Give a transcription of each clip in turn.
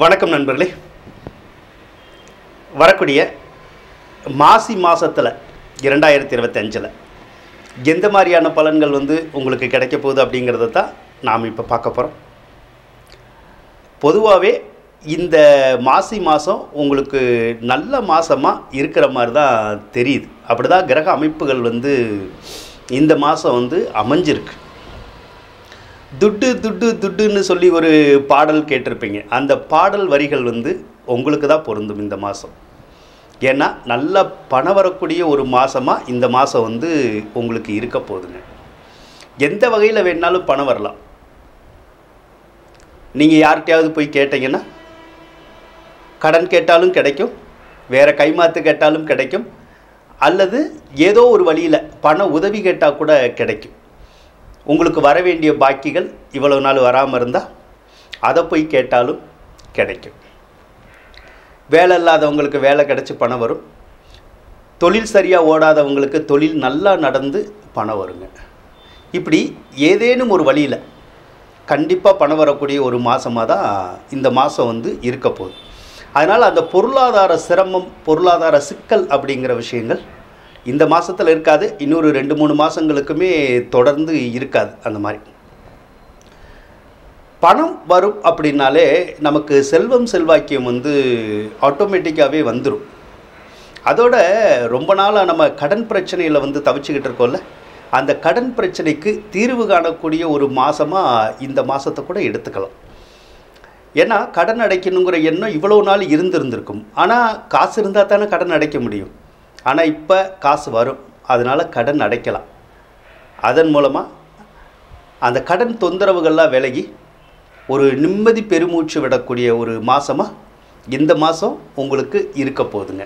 வணக்கம் நண்பர்களே. வரக்கூடிய மாசி மாதத்தில் 2025 எந்த மாதிரியான பலன்கள் உங்களுக்கு கிடைக்க போகுது அப்படிங்கிறத தான் நாம் இப்போ பார்க்க போகிறோம். பொதுவாகவே இந்த மாசி மாதம் உங்களுக்கு நல்ல மாதமாக இருக்கிற மாதிரி தான் தெரியுது. அப்படி தான் கிரக அமைப்புகள் இந்த மாதம் அமைஞ்சிருக்கு. துட்டு துட்டு துட்டுன்னு சொல்லி ஒரு பாடல் கேட்டிருப்பீங்க. அந்த பாடல் வரிகள் உங்களுக்கு தான் பொருந்தும் இந்த மாதம். ஏன்னா நல்ல பணம் வரக்கூடிய ஒரு மாதமாக இந்த மாதம் உங்களுக்கு இருக்க போகுதுங்க. எந்த வகையில் வேணாலும் பணம் வரலாம். நீங்கள் யார்கிட்டையாவது போய் கேட்டீங்கன்னா கடன் கேட்டாலும் கிடைக்கும், வேறு கைமாற்று கேட்டாலும் கிடைக்கும், அல்லது ஏதோ ஒரு வழியில் பண உதவி கேட்டால் கூட கிடைக்கும். உங்களுக்கு வர வேண்டிய பாக்கிகள் இவ்வளவு நாள் வராமல் இருந்தால் அதை போய் கேட்டாலும் கிடைக்கும். வேலை இல்லாதவங்களுக்கு வேலை கிடச்சி பணம் வரும். தொழில் சரியாக ஓடாதவங்களுக்கு தொழில் நல்லா நடந்து பணம் வருங்க. இப்படி ஏதேனும் ஒரு வழியில் கண்டிப்பாக பணம் வரக்கூடிய ஒரு மாதமாக தான் இந்த மாதம் இருக்க போகுது. அதனால் அந்த பொருளாதார சிரமம், பொருளாதார சிக்கல் அப்படிங்கிற விஷயங்கள் இந்த மாதத்தில் இருக்காது. இன்னொரு 2-3 மாதங்களுக்குமே தொடர்ந்து இருக்காது. அந்த மாதிரி பணம் வரும் அப்படின்னாலே நமக்கு செல்வம் செல்வாக்கியம் ஆட்டோமேட்டிக்காகவே வந்துடும். அதோட ரொம்ப நாளாக நம்ம கடன் பிரச்சனையில் தவிச்சுக்கிட்டு இருக்கோம்ல, அந்த கடன் பிரச்சனைக்கு தீர்வு காணக்கூடிய ஒரு மாதமாக இந்த மாதத்தை கூட எடுத்துக்கலாம். ஏன்னா கடன் அடைக்கணுங்கிற எண்ணம் இவ்வளோ நாள் இருந்திருக்கும். ஆனால் காசு இருந்தால் தானே கடன் அடைக்க முடியும். ஆனால் இப்போ காசு வரும், அதனால் கடன் அடைக்கலாம். அதன் மூலமாக அந்த கடன் தொந்தரவுகள்லாம் விலகி ஒரு நிம்மதி பெருமூச்சு விடக்கூடிய ஒரு மாதமாக இந்த மாதம் உங்களுக்கு இருக்க போகுதுங்க.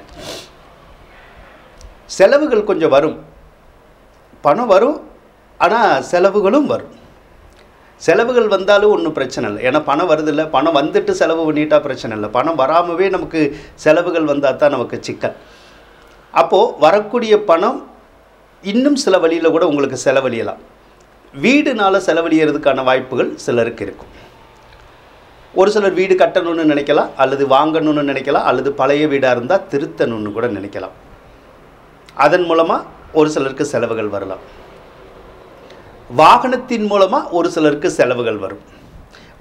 செலவுகள் கொஞ்சம் வரும், பணம் வரும், ஆனால் செலவுகளும் வரும். செலவுகள் வந்தாலும் ஒன்றும் பிரச்சனை இல்லை. ஏன்னா பணம் வருதில்லை, பணம் வந்துட்டு செலவு பண்ணிட்டா பிரச்சனை இல்லை. பணம் வராமவே நமக்கு செலவுகள் வந்தால் தான் நமக்கு சிக்கல். அப்போது வரக்கூடிய பணம் இன்னும் சில வழியில் கூட உங்களுக்கு செலவழியலாம். வீடுனால் செலவழிகிறதுக்கான வாய்ப்புகள் சிலருக்கு இருக்கும். ஒரு சிலர் வீடு கட்டணும்னு நினைக்கலாம், அல்லது வாங்கணும்னு நினைக்கலாம், அல்லது பழைய வீடாக இருந்தால் திருத்தணும்னு கூட நினைக்கலாம். அதன் மூலமாக ஒரு சிலருக்கு செலவுகள் வரலாம். வாகனத்தின் மூலமாக ஒரு சிலருக்கு செலவுகள் வரும்.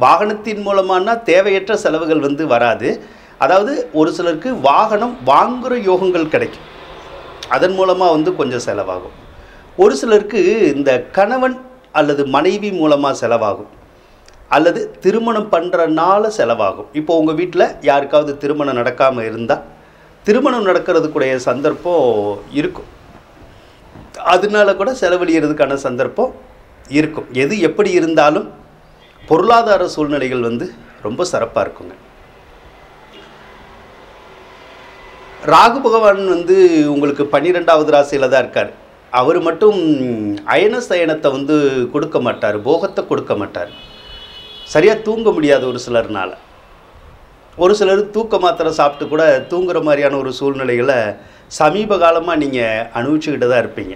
வாகனத்தின் மூலமானா தேவையற்ற செலவுகள் வராது. அதாவது ஒரு சிலருக்கு வாகனம் வாங்குகிற யோகங்கள் கிடைக்கும், அதன் மூலமாக கொஞ்சம் செலவாகும். ஒரு சிலருக்கு இந்த கணவன் அல்லது மனைவி மூலமாக செலவாகும், அல்லது திருமணம் பண்ணுறனால செலவாகும். இப்போ உங்கள் வீட்டில் யாருக்காவது திருமணம் நடக்காமல் இருந்தால் திருமணம் நடக்கிறதுக்குடைய சந்தர்ப்பம் இருக்கும், அதனால கூட செலவழிகிறதுக்கான சந்தர்ப்பம் இருக்கும். எது எப்படி இருந்தாலும் பொருளாதார சூழ்நிலைகள் ரொம்ப சிறப்பாக இருக்குங்க. ராகு பகவான் உங்களுக்கு 12வது ராசியில் தான் இருக்கார். அவர் மட்டும் அயன சயனத்தை கொடுக்க மாட்டார், போகத்தை கொடுக்க மாட்டார். சரியாக தூங்க முடியாது ஒரு சிலர்னால். ஒரு சிலர் தூக்க மாத்திரை சாப்பிட்டு கூட தூங்குற மாதிரியான ஒரு சூழ்நிலைகளை சமீப காலமாக நீங்கள் அனுபவிச்சுக்கிட்டு தான் இருப்பீங்க.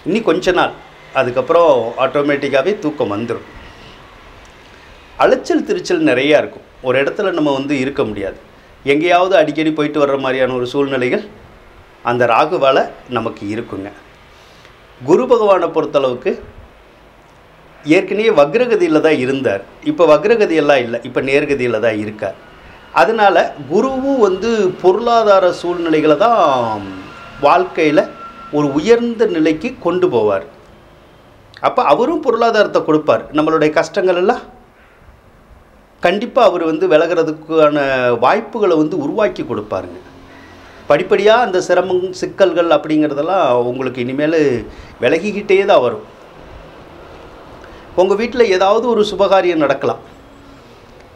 இன்னி கொஞ்ச நாள் அதுக்கப்புறம் ஆட்டோமேட்டிக்காகவே தூக்கம் வந்துடும். அலைச்சல் திருச்சல் நிறையா இருக்கும். ஒரு இடத்துல நம்ம இருக்க முடியாது. எங்கேயாவது அடிக்கடி போயிட்டு வர்ற மாதிரியான ஒரு சூழ்நிலைகள் அந்த ராகுவால் நமக்கு இருக்குங்க. குரு பகவானை பொறுத்தளவுக்கு ஏற்கனவே வக்ரகதியில் தான் இருந்தார். இப்போ வக்ரகதியெல்லாம் இல்லை, இப்போ நேர்கதியில் தான் இருக்கார். அதனால் குருவும் பொருளாதார சூழ்நிலைகளை தான் வாழ்க்கையில் ஒரு உயர்ந்த நிலைக்கு கொண்டு போவார். அப்போ அவரும் பொருளாதாரத்தை கொடுப்பார். நம்மளுடைய கஷ்டங்கள் எல்லாம் கண்டிப்பாக அவர் விலகிறதுக்கான வாய்ப்புகளை உருவாக்கி கொடுப்பாருங்க. படிப்படியாக அந்த சிரமம் சிக்கல்கள் அப்படிங்கிறதெல்லாம் உங்களுக்கு இனிமேல் விலகிக்கிட்டே தான் வரும். உங்கள் வீட்டில் ஏதாவது ஒரு சுபகாரியம் நடக்கலாம்.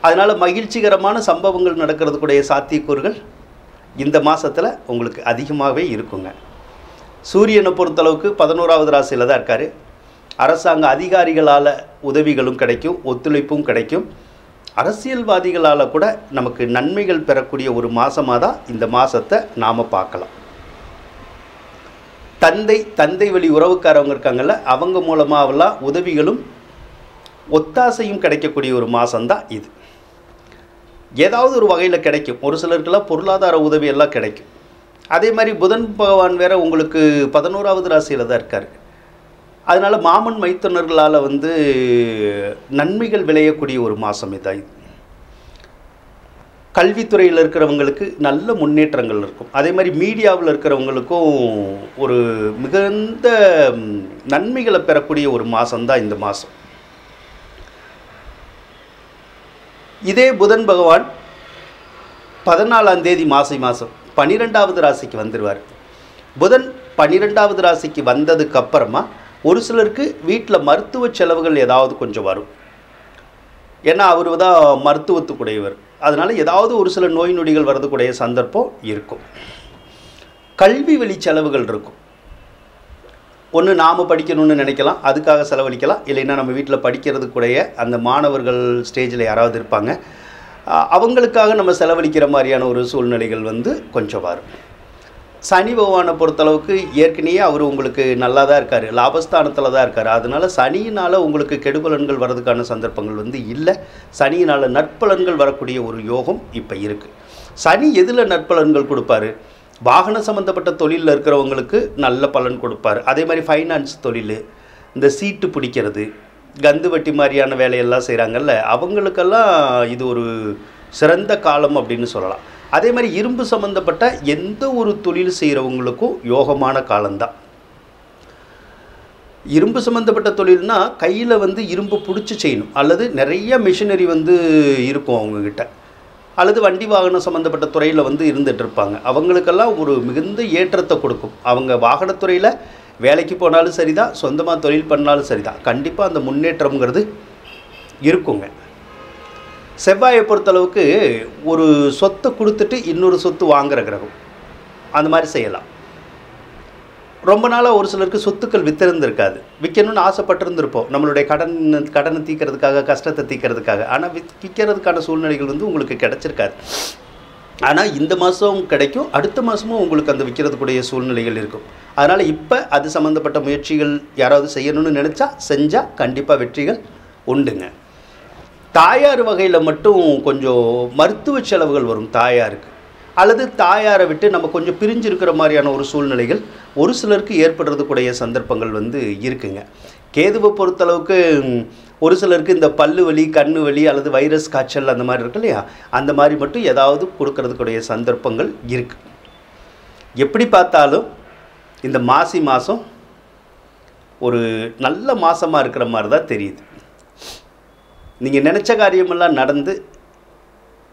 அதனால் மகிழ்ச்சிகரமான சம்பவங்கள் நடக்கிறதுக்குடைய சாத்தியக்கூறுகள் இந்த மாதத்தில் உங்களுக்கு அதிகமாகவே இருக்குங்க. சூரியனை பொறுத்தளவுக்கு 11வது ராசியில் தான் இருக்கார். அரசாங்க அதிகாரிகளால் உதவிகளும் கிடைக்கும், ஒத்துழைப்பும் கிடைக்கும். அரசியல்வாதிகளால் கூட நமக்கு நன்மைகள் பெறக்கூடிய ஒரு மாதமாக தான் இந்த மாதத்தை நாம் பார்க்கலாம். தந்தை வழி உறவுக்காரவங்க இருக்காங்கள்ல, அவங்க மூலமாகலாம் உதவிகளும் ஒத்தாசையும் கிடைக்கக்கூடிய ஒரு மாதம்தான் இது. ஏதாவது ஒரு வகையில் கிடைக்கும். ஒரு சிலருக்கெல்லாம் பொருளாதார உதவி எல்லாம் கிடைக்கும். அதே மாதிரி புதன் பகவான் வேற உங்களுக்கு 11வது ராசியில் தான் இருக்கார். அதனால் மாமன் மைத்துனர்களால் வந்து நன்மைகள் விளையக்கூடிய ஒரு மாதம் இதான். கல்வித்துறையில் இருக்கிறவங்களுக்கு நல்ல முன்னேற்றங்கள் இருக்கும். அதே மாதிரி மீடியாவில் இருக்கிறவங்களுக்கும் ஒரு மிகுந்த நன்மைகளை பெறக்கூடிய ஒரு மாதம்தான் இந்த மாதம். இதே புதன் பகவான் 14ஆம் தேதி மாதம் 12வது ராசிக்கு வந்துடுவார். புதன் 12வது ராசிக்கு வந்ததுக்கு அப்புறமா ஒரு சிலருக்கு வீட்டில் மருத்துவ செலவுகள் ஏதாவது கொஞ்சம் வரும். ஏன்னா அவர் தான் மருத்துவத்துக்குடையவர். அதனால் ஏதாவது ஒரு சில நோய் நொடிகள் வரதுக்குடைய சந்தர்ப்பம் இருக்கும். கல்வி வழி செலவுகள் இருக்கும். ஒன்று நாம் படிக்கணும்னு நினைக்கலாம், அதுக்காக செலவழிக்கலாம். இல்லைன்னா நம்ம வீட்டில் படிக்கிறதுக்குடைய அந்த மாணவர்கள் ஸ்டேஜில் யாராவது இருப்பாங்க, அவங்களுக்காக நம்ம செலவழிக்கிற மாதிரியான ஒரு சூழ்நிலைகள் வந்து கொஞ்சம் வரும். சனி பகவானை பொறுத்தளவுக்கு ஏற்கனவே அவர் உங்களுக்கு நல்லா தான் இருக்கார், லாபஸ்தானத்தில் தான் இருக்கார். அதனால் சனியினால் உங்களுக்கு கெடுபலன்கள் வர்றதுக்கான சந்தர்ப்பங்கள் வந்து இல்லை. சனியினால் நற்பலன்கள் வரக்கூடிய ஒரு யோகம் இப்போ இருக்குது. சனி எதில் நற்பலன்கள் கொடுப்பார்? வாகன சம்மந்தப்பட்ட தொழிலில் இருக்கிறவங்களுக்கு நல்ல பலன் கொடுப்பார். அதே மாதிரி ஃபைனான்ஸ் தொழில், இந்த சீட்டு பிடிக்கிறது, கந்து வட்டி மாதிரியான வேலையெல்லாம் செய்கிறாங்கல்ல, அவங்களுக்கெல்லாம் இது ஒரு சிறந்த காலம் அப்படின்னு சொல்லலாம். அதே மாதிரி இரும்பு சம்மந்தப்பட்ட எந்த ஒரு தொழில் செய்கிறவங்களுக்கும் யோகமான காலம்தான். இரும்பு சம்மந்தப்பட்ட தொழில்னா கையில் வந்து இரும்பு பிடிச்சி செய்யணும், அல்லது நிறைய மிஷினரி வந்து இருக்கும் அவங்கக்கிட்ட, அல்லது வண்டி வாகனம் சம்மந்தப்பட்ட துறையில் வந்து இருந்துகிட்டு இருப்பாங்க. அவங்களுக்கெல்லாம் ஒரு மிகுந்த ஏற்றத்தை கொடுக்கும். அவங்க வாகனத்துறையில் வேலைக்கு போனாலும் சரிதான், சொந்தமாக தொழில் பண்ணாலும் சரிதான், கண்டிப்பாக அந்த முன்னேற்றம்ங்கிறது இருக்குங்க. செவ்வாயை பொறுத்தளவுக்கு ஒரு சொத்தை கொடுத்துட்டு இன்னொரு சொத்து வாங்குகிற கிரகம், அந்த மாதிரி செய்யலாம். ரொம்ப நாளாக ஒரு சிலருக்கு சொத்துக்கள் வித்திருந்திருக்காது, விற்கணும்னு ஆசைப்பட்டிருந்திருப்போம் நம்மளுடைய கடனை தீர்க்கறதுக்காக, கஷ்டத்தை தீர்க்கறதுக்காக. ஆனால் விற்கிறதுக்கான சூழ்நிலைகள் வந்து உங்களுக்கு கிடச்சிருக்காது. ஆனால் இந்த மாதம் கிடைக்கும், அடுத்த மாதமும் உங்களுக்கு அந்த விற்கிறதுக்குடைய சூழ்நிலைகள் இருக்கும். அதனால் இப்போ அது சம்மந்தப்பட்ட முயற்சிகள் யாராவது செய்யணும்னு நினச்சா செஞ்சால் கண்டிப்பாக வெற்றிகள் உண்டுங்க. தாயார் வகையில் மட்டும் கொஞ்சம் மருத்துவ செலவுகள் வரும் தாயாருக்கு, அல்லது தாயாரை விட்டு நம்ம கொஞ்சம் பிரிஞ்சிருக்கிற மாதிரியான ஒரு சூழ்நிலைகள் ஒரு சிலருக்கு ஏற்படுறதுக்குடைய சந்தர்ப்பங்கள் வந்து இருக்குங்க. கேதுவை பொறுத்தளவுக்கு ஒரு சிலருக்கு இந்த பல்லு வலி, கண்ணு வலி, அல்லது வைரஸ் காய்ச்சல் அந்த மாதிரி இருக்கு இல்லையா, அந்த மாதிரி மட்டும் ஏதாவது கொடுக்கறதுக்குடைய சந்தர்ப்பங்கள் இருக்குது. எப்படி பார்த்தாலும் இந்த மாதம் ஒரு நல்ல மாதமாக இருக்கிற மாதிரி தான் தெரியுது. நீங்கள் நினச்ச காரியமெல்லாம் நடந்து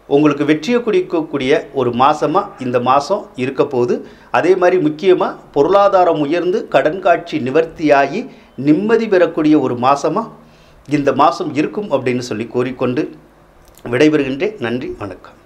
உங்களுக்கு வெற்றியை குறிக்கக்கூடிய ஒரு மாதமாக இந்த மாதம் இருக்க போகுது. அதே மாதிரி முக்கியமாக பொருளாதாரம் உயர்ந்து கடன் காட்சி நிவர்த்தியாகி நிம்மதி பெறக்கூடிய ஒரு மாதமாக இந்த மாதம் இருக்கும் அப்படின்னு சொல்லி கூறிக்கொண்டு விடைபெறுகின்றேன். நன்றி, வணக்கம்.